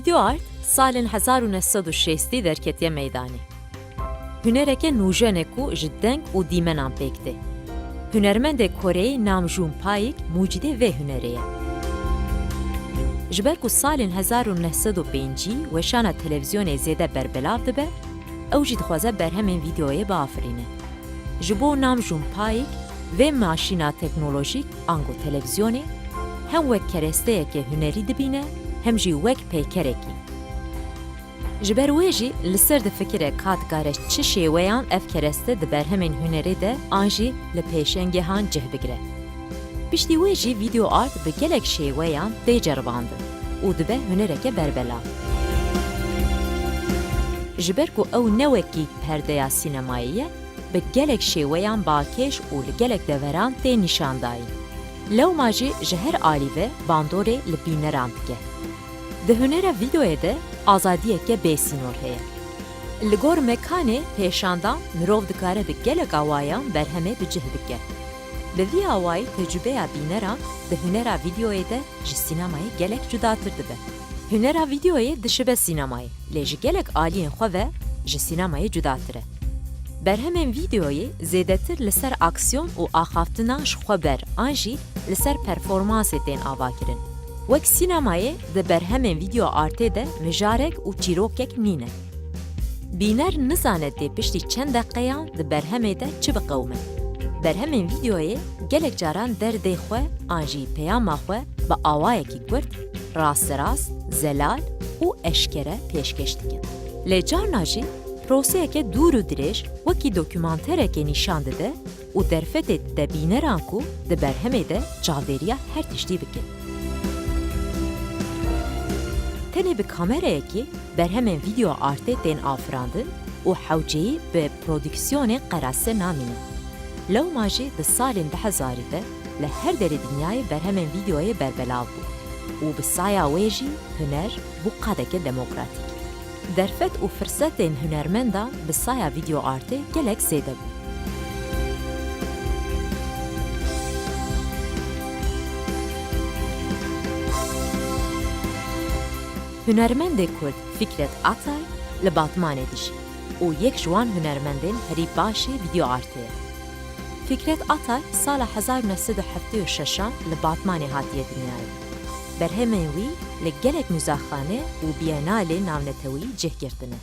Video art salên 1960 derketiye meydanê. Hunereke nûjenek ku ji deng û dîmenan pêk tê. Hunermendê Koreyê Nam June Paik mucîdê vê hunerê ye. Ji ber ku salên 1905 weşana televizyonê zêde berbelav dibe, ew jî dixwaze berhemên vîdeoyê biafirîne. Ji bo Nam June Paik vê maşîna teknolojîk ango televizyonê hem wek keresteyeke hunerî dibîne, hem jî wek peykerekî. Ji ber wê jî li ser difikire ka dikare çi şêweyan ev kereste di berhemên hunerê de an jî li pêşengehan cih bigire. Piştî wê jî video art bi gelek şêweyan tê ceribandin û dibe hunereke berbelav. Ji ber ku ew ne wekî perdeya sînemayî ye, bi gelek şêweyan bakêş û li gelek deveran tê nîşandayîn. Lewma jî ji her alîve bandorê li bîneran dike. Di hunera videoyê de azadiyeke bêsînor heye. Li gor mekanê pêşandan mirov dikare bi gelek awayan berhemê bi cih bike. Bi vî awayî tecrübeya bîneran di hunera videoyê de ji sînemayê gelek cudatir dibe. Hunera videoyê dişibe sînemayê, lê ji gelek aliyên xwe ve ji sînemayê cudatir e. Berhemên videoyê zêdetir li ser aksiyon û axaftinan ji xwe ber an jî li ser performansê tên avakirin. Wek sînemayê di berhemên video artê de mijarek û çîrokek nîne. Bîner nizane tê piştî çend deqeyan di berhemê de çi biqewme. Berhemên videoyê gelek caran derdê xwe an jî peyama xwe bi awayekî kurt, rasterast, zelal û eşkere pêşkeş dikin. Lê carna jî proseyeke dûr û dirêj wekî dokümanterekê nîşan dide û derfetê de bîneran ku di berhemê de çavdêriya her tiştî bikin. Tenê bi kamerayekî berhemên video artê tên afirandin û hewceyî bi prodüksiyonê qerase namînin. Lewma jî di salên 2000 de li her derê dinyayê berhemên videoyê berbelav bû û bi saya wê jî huner bû qadeke demokratîk. Derfet û firsetên hunermendan bi saya video artê gelek zêde bû. Hunermendê Kurd Fikret Atay li Batmanê dijî û yek ji wan hunermendên herî başê video artê ye. Fikret Atay sala 1976 li Batmanê hatiye dinyayê. Berhemên wî li gelek mûzaxane û bienalê navnetewî cih girtine.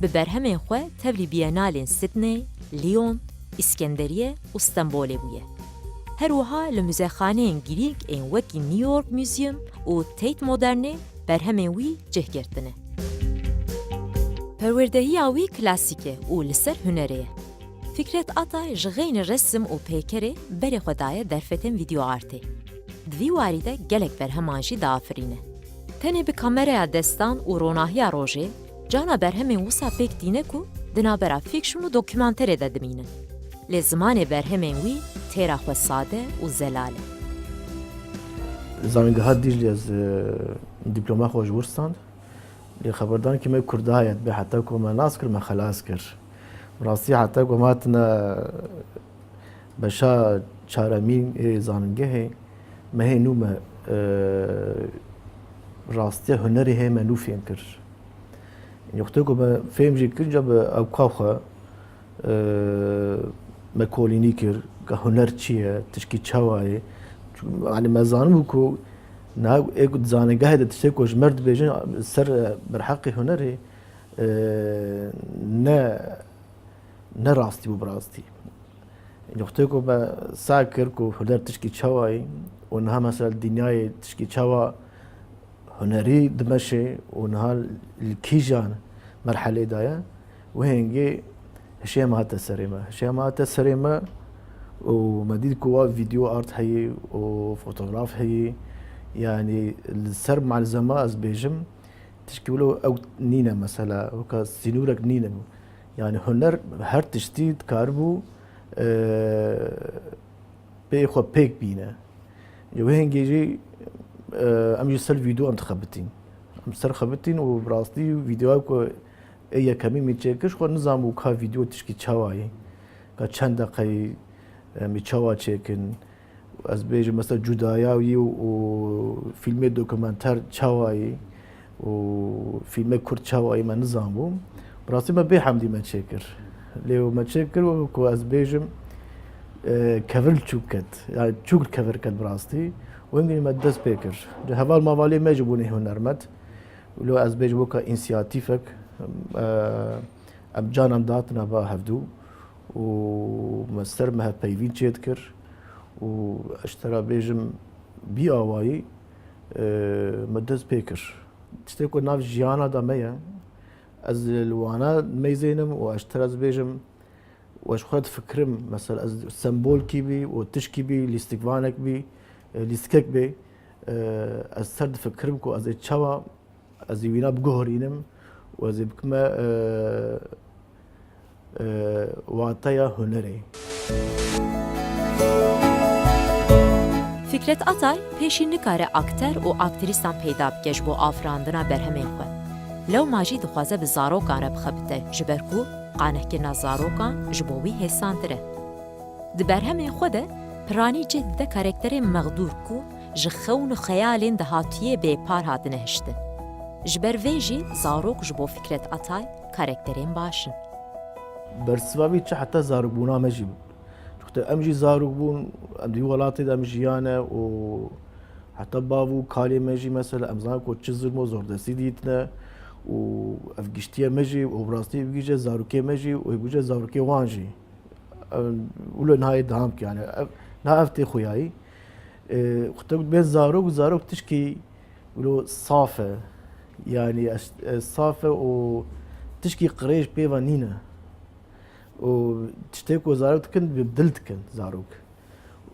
Bi berhemên xwe tevlî bienalên Sydney, Lyon, İskenderiye û Stenbolê bûye. Her wiha li mûzexaneyên girîng ên wekî New York Museum û Tate Modernê berhemên wî cih girtine. Perwêrdehiya wî klasîk e û li ser hunerê ye. Fikret Atay ji xeynî resim û pêkerê berê xwe daye derfetên video artê. Di vî warî de gelek berheman jî diafirîne. Tenê bi kameraya destan û ronahiya rojê, cana berhemên wisa pêk dîne ku di navbera fîkşon û dokümanterê de dimînin. Lê zimanê berhemên wî têra xwe sade û zelal e. Zanîngeha Dîclê ez dîploma xwe ji wir stand. Lê xeberdan ki me Kurdaye be heta ku me nas kir me xelas kir. Rastî heta ku hatine beşa çaremîn ê zanîngehê me hênû me rastiya hunerê hê me nû fêm kir. Yoxta ku me fêm jî kir bi evka xwe me kolînî kir ka huner çi ye, tişkî çawa ye. Yani me zanibû ku ê zanîngehê de tiştê ku ji me dibêjin ser berheqê hunerê ne rastî bû bi rastî. Yoxta ku me sa kir ku huner tişkî çawa ye û niha mesela dinyayê tişkî çawa hunerî dimeşe û niha li kîjan merhelê de ye wê hêngê hişê me hate serê me. Hişê me hate serê me û me dît ku wa video art heye û fotoğraf heye. Yani li ser malzeme ez bêjim tişkî wilo ew nîne mesela weka sînûrek nîne. Yani huner her tiştî dikaribû pê xwe pêk bîne. Ji wê hêngê jî em jî ser video em dixebitîn. Em ser xebitîn û bi rastî videoya ku ê yekemîn min çêkir xwe nizanbû ka video tişkî çawa ye. Ka çend deqeyê em ê çawa çêkin از بیجم مثلا جدایاوی و فیلم دوکومنتر چاوایی و فیلم کرد چاوایی من نظام بوم براستی ما به حمدی من شکر لیو من شکر و کو از بیجم کفر چوکت يعني چوک کفر کد براستی و اینگی ما دست بکر هوال موالی مجبونه هنرمت ولو از بیج بوکا انسیاتیفک ام جانم داتنا با هفدو و مستر مه پیوین چید کر و اشترا بیجم بی آوایی مدرس پیکر تشتی کو ناف جیانا دا میا از الوانا میزینم و اشترا از بیجم واش خود فکرم مثلا از سمبول کی بی و تشکی بی لیستکوانک بی لیستکک بی از سرد فکرم کو از چوا از وینا بگهرینم و از بکما واتایا هنری Fikret Atay peşin nikare akter û aktrîstan peyda bike bo afirandina berhemên xwe. Lewma jî dixwaze bi zarokan re bixebite ji ber ku qanehkirina zarokan ji bo wî hêsantir e. Di berhemên xwe de piranî cih dide karakterên mexdûr ku ji xewn û xeyalên dahatiyê bêpar hatine hiştin. Ji ber vê jî zarok ji bo Fikret Atay karakterên baş in. برسواوی چه حتی زارک بونا مجی بود چون امجی زارک بون ام دی ولاتی دم جیانه و حتی باو کالی مجی مثلا امزان کو چه ظلم و زوردستی دیتنه و افگشتی مجی و براستی بگیجه زارکی مجی و بگیجه زارکی وانجی ولو نهایت دام که یعنی نه افتی خویایی خطه بین زارک تشکی ولو صافه يعني صافه و تشكي قريش بيفا نينا و تشتكو زاروك كن ببدلت كن زاروك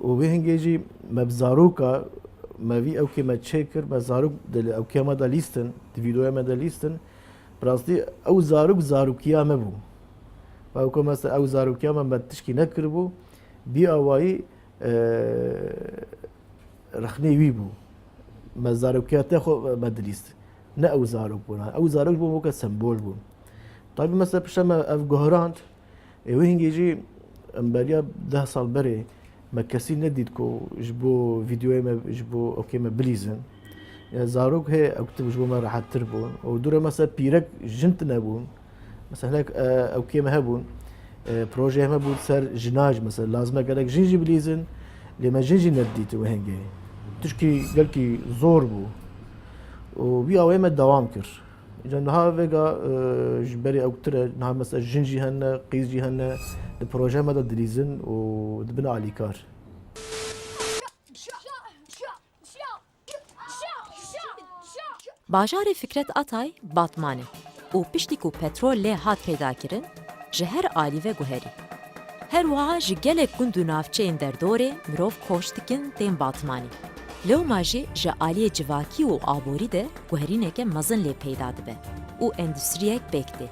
وبهنجي ما بزاروكا ما في اوكي ما تشيكر ما زاروك اوكي ما دا ليستن دي فيديو ما دا ليستن براستي او زاروكيا ما بو فاوكو مثلا او زاروكيا ما تشكي نكربو بي اواي رخني ويبو ما زاروكيا تاخو ما دليست نه او زاروك بو او زاروك بو موكا سمبول بو طيب مثلا بشما اف جوهراند وهنجي امباريا 10 سال بري ما كسي نديد كو جبو فيديو ما جبو اوكي ما بليزن زاروك هي اكتب جبو ما راح تربون ودور مثلا بيرك جنت نبون مثلا هناك اوكي ما هبون بروجي ما بون سر جناج مثلا لازم قالك جنجي بليزن لما جنجي نديت وهنجي تشكي قالكي زور بو وبي اوي ما دوام كر اذا نها فيغا جبري او ترى نها مثلا جنجي هنا قيزجي هنا البروجي ما دليزن ودبنا على كار Bajarê Fikret Atay Batmanê û piştî ku petrol lê hat pêdakirin ji her alî ve guherî. Her wiha ji gelek gund û navçeyên derdorê mirov koç dikin tên Batmanî. Lewma jî ji aliyê civakî û aborî de guherîneke mezin lê peyda dibe û endüstriyek bêktê.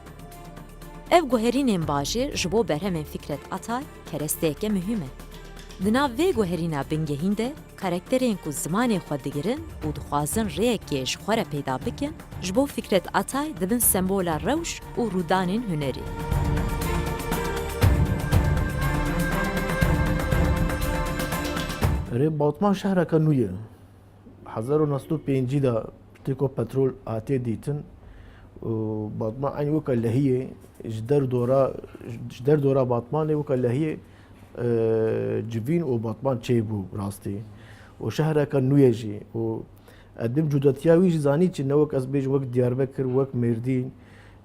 Ev guherînên bajêr ji bo berhemên Fikret Atay keresteyeke mühim e. Di nav vê guherîna bingehîn de karakterên ku zimanê xwe digirin û dixwazin rêyekê ji xwe re peyda bikin, ji bo Fikret Atay dibin sembola rewş û rûdanên hunerî. ري باطمان شهرك نوية 1905 دا تيكو بترول آتي ديتن وباطمان عين وكا اللي هي جدر دورا باطمان وكا اللي هي جبين وباطمان تشيبو براستي وشهرك نوية جي وقدم جودتياوي جي زاني نوك أزبيج وقت دياربكر وقت ميردين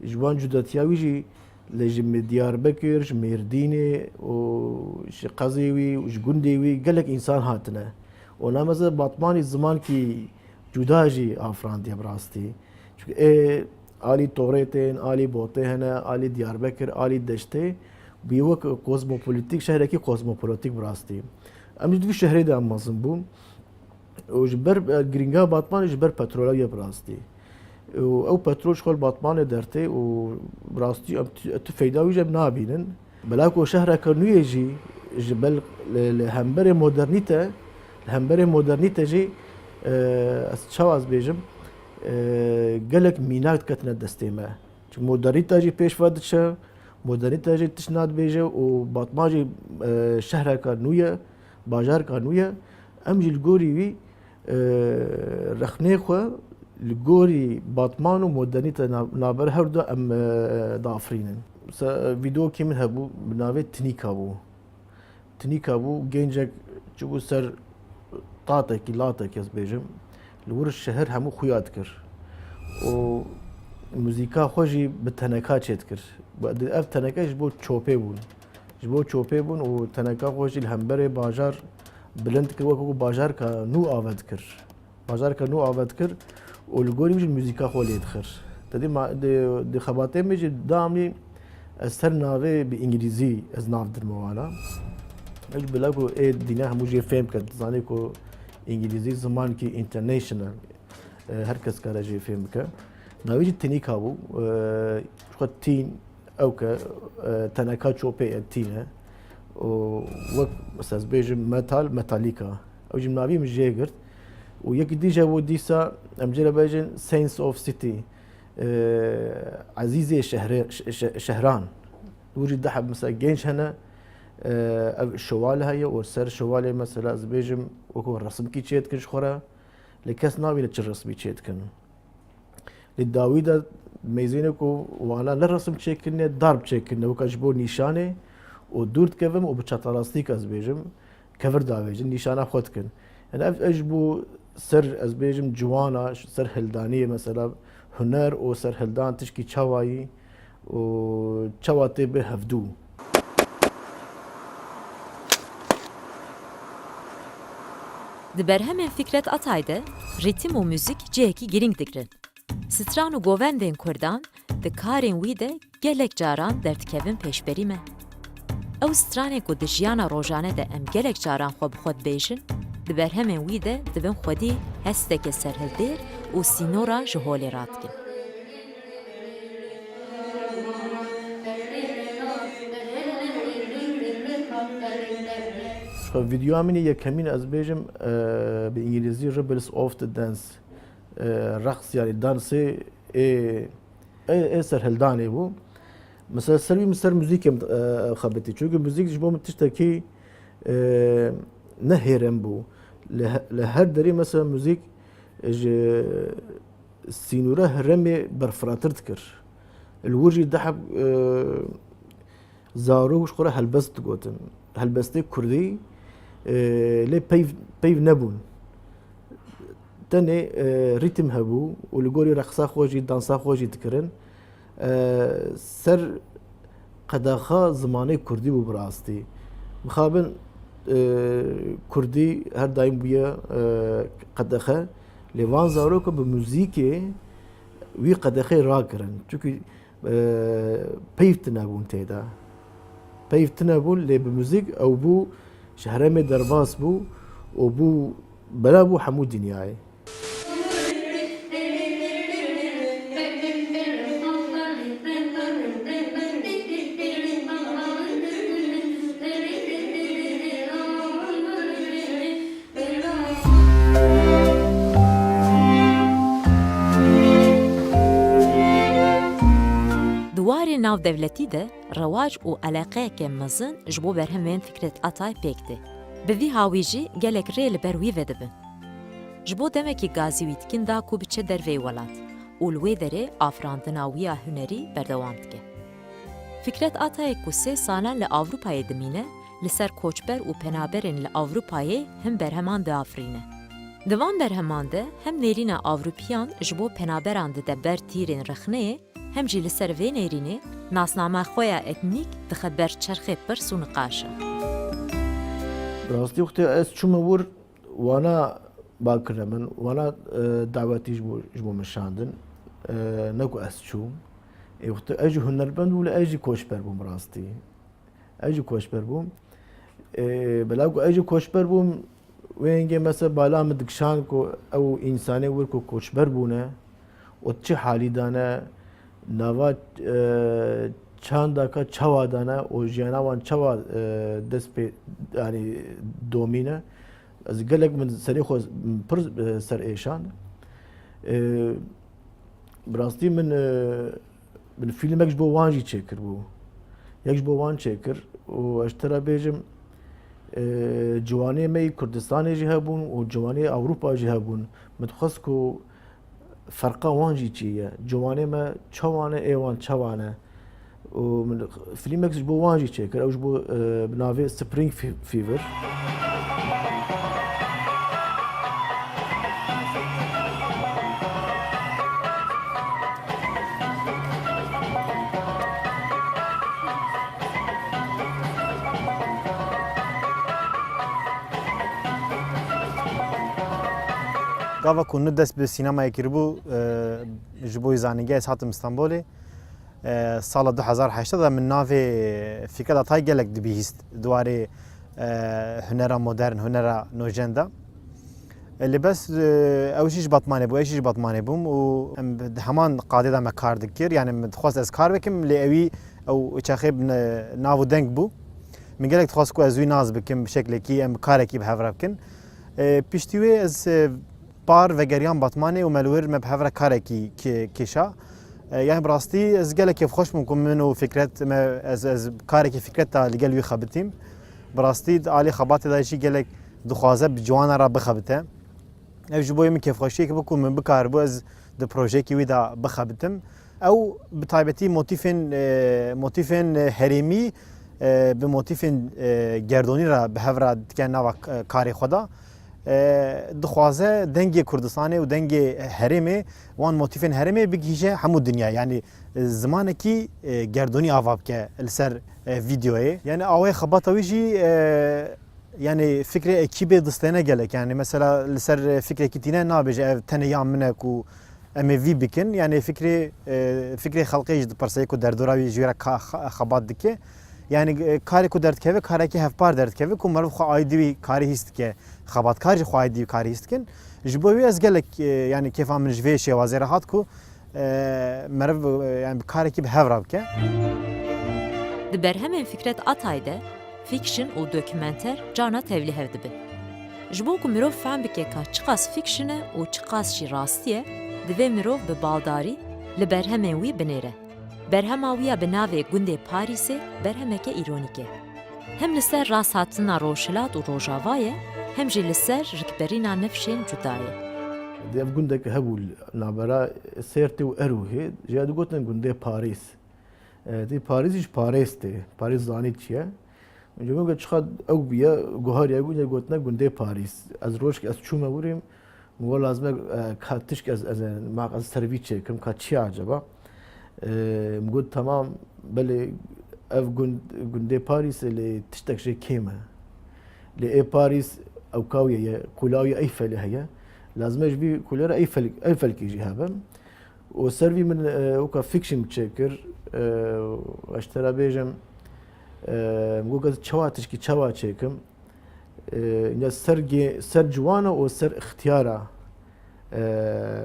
جوان جودتياوي جي لجم دياربكر ميرديني وشقزيوي وشقنديوي قالك انسان هاتنا وانا مثلا باطماني الزمان كي جداجي افراندي براستي آلي توريتين آلي بوتي هنا آلي دياربكر آلي دشتي بيوك كوزموبوليتيك شهركي كوزموبوليتيك براستي ام جدوي شهري دا امازن بو وجبر جرينجا باطمان جبر بتروليا براستي او بترول شغل باطمان درتي وبراستي تفيداوي جاب نابينن بلاكو شهر كنوي جي جبل الهمبري مودرنيتا جي شواز بيجم قالك مينات كتنا دستيما مودرنيتا جي بيش فادتشا مودرنيتا جي تشناد بيجا وباطمان جي شهر كنوية باجار كنوية ام جی الگوری وی رخنه خو الگوری باتمان و مدرنیت نابر هر دو ام دافرینن ویدیو کی من هبو بناوی تنیکا بو گنجک چبو سر طاطکی لاتک از بیجم لور الشهر همو خویاد کر و موزیکا خوشی به تنکا چید کر بعد اف تنکا جبو چوپه بون و تنکا خوشی الهمبر باجار بلند کر وکو باجار کا نو آواد کر و الگوری میشه موزیکا خولی دخر تدی ما دی خباته میشه دامنی سر ناوی به انگلیزی از ناو در موالا اج بلاکو ای دینا همو جی فهم کرد زانی کو انگلیزی زمان کی اینترنیشنال هر کس کار جی فهم کرد ناوی تنیکا بو خود تین او که تنکا چوپه تینه و وقت مثلا بیجم متالیکا او جم ناوی مجی کرد و یکی دیجا و دیسا امجرا بیجن ساینس اوف سیتی عزیزی شهران وجي دحب مثلا جينش هنا شوال هي وسر شوال مثلا زبيجم وكو الرسم كي تشيت كنش خورا لكاس ناوي لتش الرسم تشيت كن للداويدا ميزينكو وانا للرسم تشيت كن ضرب تشيت كن وكاجبو نيشانه ودورت كفم وبتشاتراستيك ازبيجم كفر داويجن نيشانه خود كن انا اجبو سر ازبيجم جوانا سر هلدانيه مثلا هنر و سر هلدان تشكي تشاواي و تشواتي به هفدو Di berhemên Fikret Atay de rîtim û müzik cihekî girîng dikirin. Stran û govendên Kurdan di karên wî de gelek caran derdikevin pêşberî me. Ew stranê ku di jiyana rojane de em gelek caran xwe bi xwe dibêjin, di berhemên wî de dibin xwedî hesteke serhildêr û sînora ji holê radikin. فيديو عملي يكمين أزبيجم بإنجليزي ريبلز أوف ذا دانس رقص يعني دانسي سرهلداني بو مثلا سربي مستر موزيك خبتي çünkü müzik جبو متشتكي نهيرن بو لهر دري مثلا müzik سينوره هرمي برفراتر تكر الوجي دحب زاروش خورا هلبست قوتن هلبستي كردي لي بيف نبون تاني ريتم هبو ولقولي رقصا خوجي دانسا خوجي تكرن سر قداخا زماني كردي بو براستي مخابن كردي هر دايم بويا قداخا لوان زاروكو بموزيكي وي قداخي راكرن çünkü بيف تنابون تيدا بيف تنابون لي بموزيك او بو شهرامي درباس بو وبو بلا بو حمود دنياي Duwarê navdewletî de rewac û eleqeyeke mezin ji bo berhemên Fikret Atay pêk tê. Bi vî hawî jî gelek rê li ber wî vedibin. Ji bo demekî gazî wî dikin da ku biçe dervê welat û li wê derê afirandina wî ya hunerî berdewam dike. Fikret Atayê ku 3 salan li Avrupayê dimîne, li ser koçber û penaberên li Avrupayê him berheman diafirîne. Di van berheman de hem nêrîna Avrupiyan ji bo penaberan dide ber tîrên rexneyê hem jî li ser vê nêrînê nasnama xwe ya etnîk dixe ber çerxê pirs û niqaşe. Rastî wextê ez çûme wir wana bakire min wana dawetî ji bo min şandin neku ez çûm wextê ez jî hunerbend û li ez jî koçber bûm rastî ez jî koçber bûm bela ku ez jî koçber bûm wêngê mesela bala min dikşan ku ew însanê wir ku koçber bûne û çi halî dane nava çandaka çawa dane û jiyana wan çawa dest pê yani domîne ez gelek min serê xwe pir ser êşand bi rastî min fîlmek ji bo wan jî çêkir bû yek ji bo wan çêkir û ez tera bêjim جواني مي كردستان جهابون وجواني أوروبا جهابون متخصكو فرقا وانجي تشيا جواني ما تشوانا ايوان تشوانا ومن فيلمكس جبو وانجي تشيكر او جبو بنافي سبرينغ فيفر گاوا کو ندست به سینما یکیربو جبوی زانیگه ساعتم استانبولی سال 2008 من ناوی فکر داتای گلک دبیست دواره هنرا مدرن هنرا نوجندا اللي بس اوشيش بطمانه بو ايشيش بطمانه بوم و همان قاعده دا مكار دكير يعني متخصص از كار بكم لأوي او تشاخيب نافو دنگ بو من قالك تخصص كو ازوي ناز بكم بشكل كي ام كاركي بهفرا بكن بيشتوي از بار وگریان بطمانه و ملور مبهفرا كاركي كيشا يعني براستي از قالك كيف خوش ممكن منو فكرت از كاركي فكرتها اللي قال وي خبتيم براستي علي خبات دا شي قالك دخوازه بجوانا را بخبته اف جبوي من كيف خوشي كي بكون من بكار بو از دو بروجي كي ودا بخبتم او بتايبتي موتيفين هرمي بموتيفين گردوني را بهفرا دكان نوا كاري خدا دخوازه دنگ كردستاني و دنگ هرمي وان موتيفين هرمي بگيشه همو دنيا يعني زمانه كي گردوني آوابكه لسر فيديوه يعني اوه خباتوي جي يعني فكرة اكيبه دستانه گلك يعني مثلا لسر فكرة كتينه نابجه تنيام منك و ام في بكن يعني فكرة خلقي جد برسيكو دردوراوي جيرا خبات دكه يعني كاري كو درد كيف كاري كي هف بار درد كيف كو مرو خو ايدي كاري هيست كه خبات كاري خو ايدي كاري هيست كن جبوي از گلك يعني كيف من جويش وزير هاتكو مرو يعني كاري كي بهفرا بكه دبرهم فكرة اتايده فيكشن و دوكيومنتر جانا تولي هفدبه. جبوكو مروف فهم بكي که چقاس فيكشنه و چقاس شي راستيه دوه مروف به بالداري لبرهمه وي بنيره. برهمه ويا بناوه گنده پاریسه برهمه که ایرونیکه. هم لسر راس هاتنا روشلات و روژاوایه هم جي لسر ركبرينا نفشين جدايه. دي اف گندك هبول نابرا سيرتي و اروه جاد گوتن گنده پاریس. دي پاریسش پاریسته. پاریس زاني چیه؟ جمعه که چقدر او بیا گوهاری اگه گوتنه گنده پاریس از روش که از چومه بوریم مول لازمه کاتش که از ما از سرویس کم کات چی عجبه مقول تمام بله اف گنده پاریس اللي تشتكشي كيما لأي باريس او كاوية كولاوية ايفل هي لازم يجي كولera ايفل كيجي هذا وسيرفي من اوكا فيكشن تشيكر اشترى بيجم مقول تشواتش كي تشوا تشيكم يا سر جوانا و سر اختياره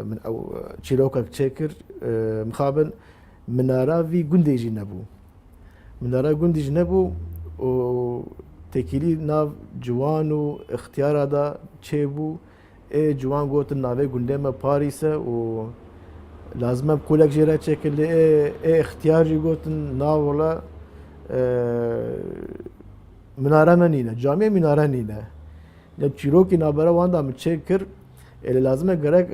من او تشيلوكا تشيكر مخابن منارا في جندي نبو منارا جندي نبو و تكيلي ناف جوانو اختيار هذا تشيبو اي جوان قوت النافي جندما باريسا و لازم بقولك جيرا تشيكل اي اختيار جي قوت ناف ولا مناره منینه جامعه مناره نینه جب چیروکی نابرا واندا متشکر اللي لازمه گرک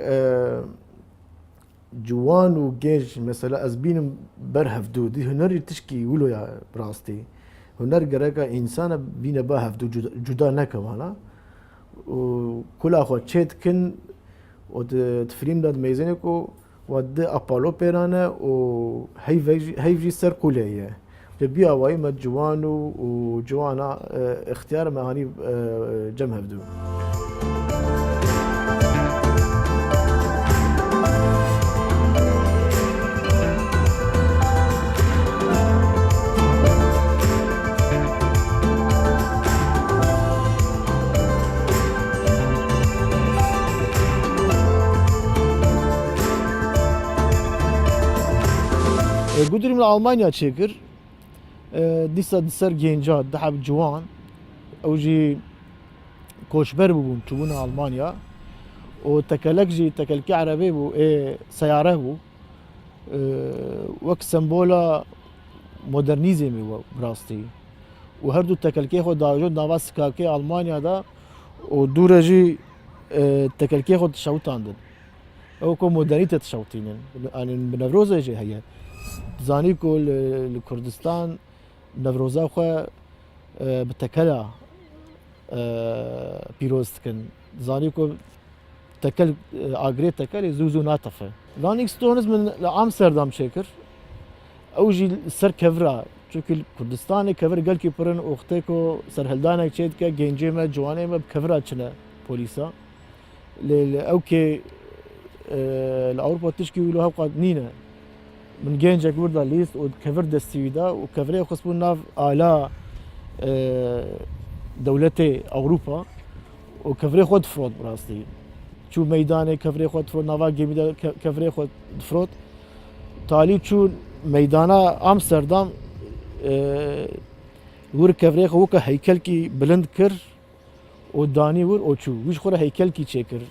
جوان و گنج مثلا از بینم برهف دو دی هنری تشکی ولو یا براستی هنر گرک انسان بینه برهف دو جدا نکوانا و کل آخو چت کن و تفریم داد میزنه کو و ده اپالو پیرانه و هیوی سر کلیه بيا واي ما جوانو وجوانا اختيار مهاني جمع بدو قدري من ألمانيا تشيكر دیسا دیسر گنجات دحب جوان او جی کوشبر بون چوبون آلمانیا و تکلک جی تکلکی عربی بو سیاره بو وک سمبولا مدرنیزمی و براستی و هر دو تکلکی خود داوجود نوا سکاکی آلمانیا دا و دو رجی تکلکی خود شوتاندن او کو مدرنیت تشوتینن یعنی بنوروز جه هيا زانی کو لکردستان نوروزا خو بتکلا پیروز کن زانی کو تکل اگری تکل زوزو ناطفه لانیک ستونز من امستردام شکر او جی سر کورا چونکه کردستان کور گل کی پرن وقتی کو سرهلدان چید که گنجه ما جوانه ما کورا چنه پلیسا او که الاوروبا تشكي له قد نينا من جنجك وردا ليست وكفر دستيدا وكفري خصبون ناف آلا دولتي اوروبا وكفري خود فرود براستي شو ميداني كفري خود فرود نافا جيميدا كفري خود فرود تالي شو ميدانا امستردام ور كفري خو هيكل كي بلند كر وداني ور او شو ويش خور هيكل كي تشكر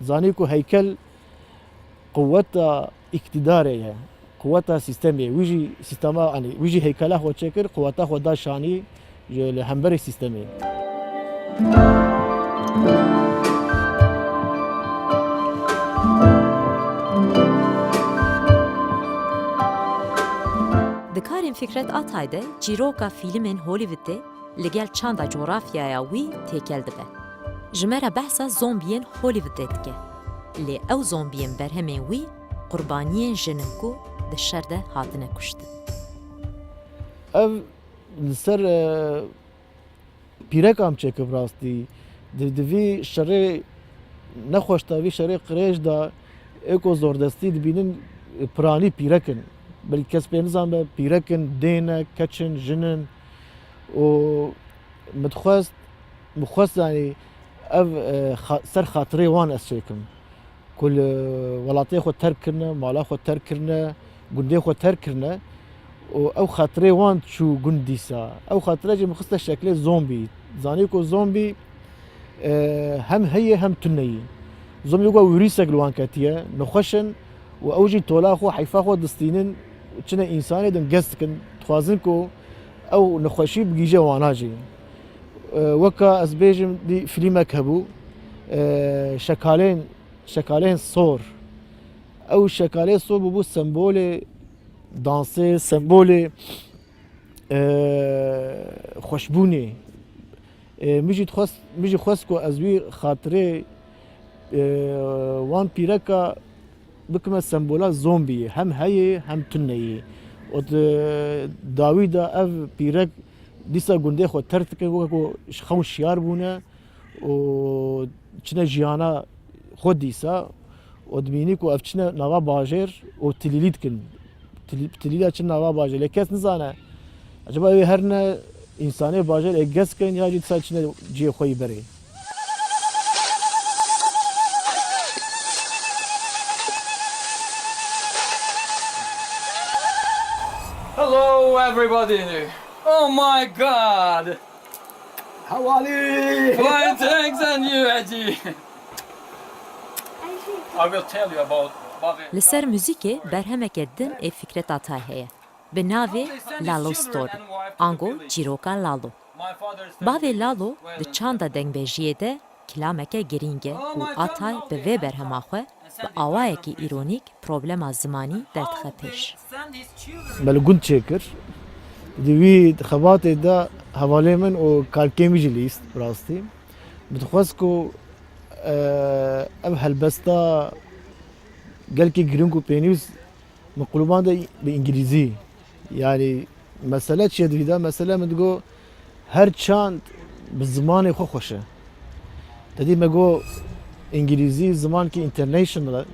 زانی کو هیکل قوت اقتداره قوت سیستمی ویجی سیستما یعنی ویجی هیکله خود چکر قوت خود داشانی ل همبر سیستمی دکارین فکرت آتایده جیروکا فیلمین هولیوودی لگل چاندا جغرافیایا وی تکل دبه. جمره بحثا زومبیین هولیوودی دکه. لی او زومبیین برهمین وی قربانیین جننکو ده شرده هاتنه کشتن. اف سر پیرکام چکه براستی دوی شره نخوشتاوی شره قریش دا اکو زوردستی دبینن پرانی پیرکن بلکه کس به نظام پیرکن دینه کچن جنن و متخواست یعنی اف سر خاطره وان اسچکم کل ولاتی خود ترک کرنه مالا خود ترک کرنه گنده خود ترک کرنه او خاطره وان شو گندیسا او خاطره جی مخصوص شکل زومبی زانی کو زومبی هم هي هم تنيي زومبي جو ويريسك لوان كاتيه نخشن و اوجي تولا خو حيفا خو دستينن چنه انسان دن گستكن خوازن کو او نخوشي بگيجه واناجي وكا ازبيجم دي فيلمك هبو شكالين صور او شكالين صور بو سمبولي دانسي سمبولي خوشبوني میجی خواست که از وی خاطره وان پیرکا بکمه سمبولا زومبی هم هیه هم تنهی و داویدا اف پیرک دیسا گنده خود ترت که خو شیار بونه و چنه جیانا خود دیسا و دبینی که اف چنه نوا باجر و تلیلید کن تلیلیده چنه نوا باجر لیکس نزانه acaba her ne insanı bacar eggesken ya cid saçına ciye koyu beri. Hello everybody. Oh my god. How are you? Fine, thanks, and you, Eddie. I will tell you about Bobby. لسر موزیک برهمک دن ای فکرت آتای هیه. به ناوی لالو ستوری. آنگو جیروکا لالو. باوی لالو ده چاندا دنگبیجیه ده کلامکه گرینگه و آتای به وی برهماخوه و آوائه که ایرونیک پروبلم زمانی دردخه پیش. بلگون چکر دوی خباته دا حواله من و کارکیمی جلیست براستی بتخواست که اب هلبستا گل که گرینگو پینیوز مقلوبان ده به انگلیزی yani mesele çedvida mesele mi digo her çand bi zimanê xwe xweş e. Tedî me got İngilîzî ziman ki international e.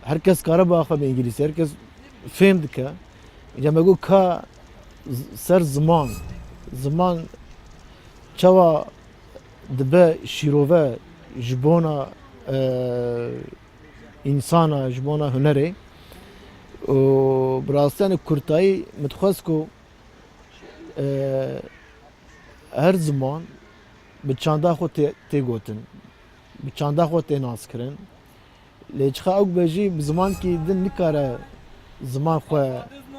Herkes kare biaxe bi İngilîzî, herkes fêm dike. Ya me got ka ser ziman çawa dibe şîrove ji bona insana ji bona hunerê و براستان کورتایی متخواست که هر زمان به چاندا خود تی گوتن به چاندا خود تی ناس کرن لیچخه اوک بجی زمان که دن نکاره زمان خود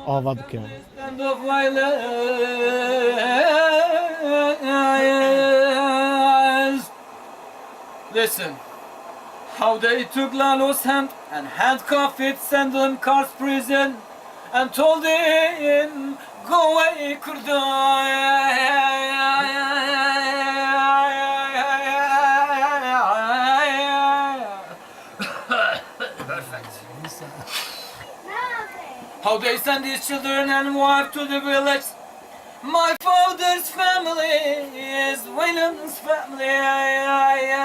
آوا بکن end of violence. Listen, how they took Lalo's hand and handcuffed it, sent him Kars prison, and told him, go away, Perfect. How they sent his children and wife to the village. My father's family is William's family.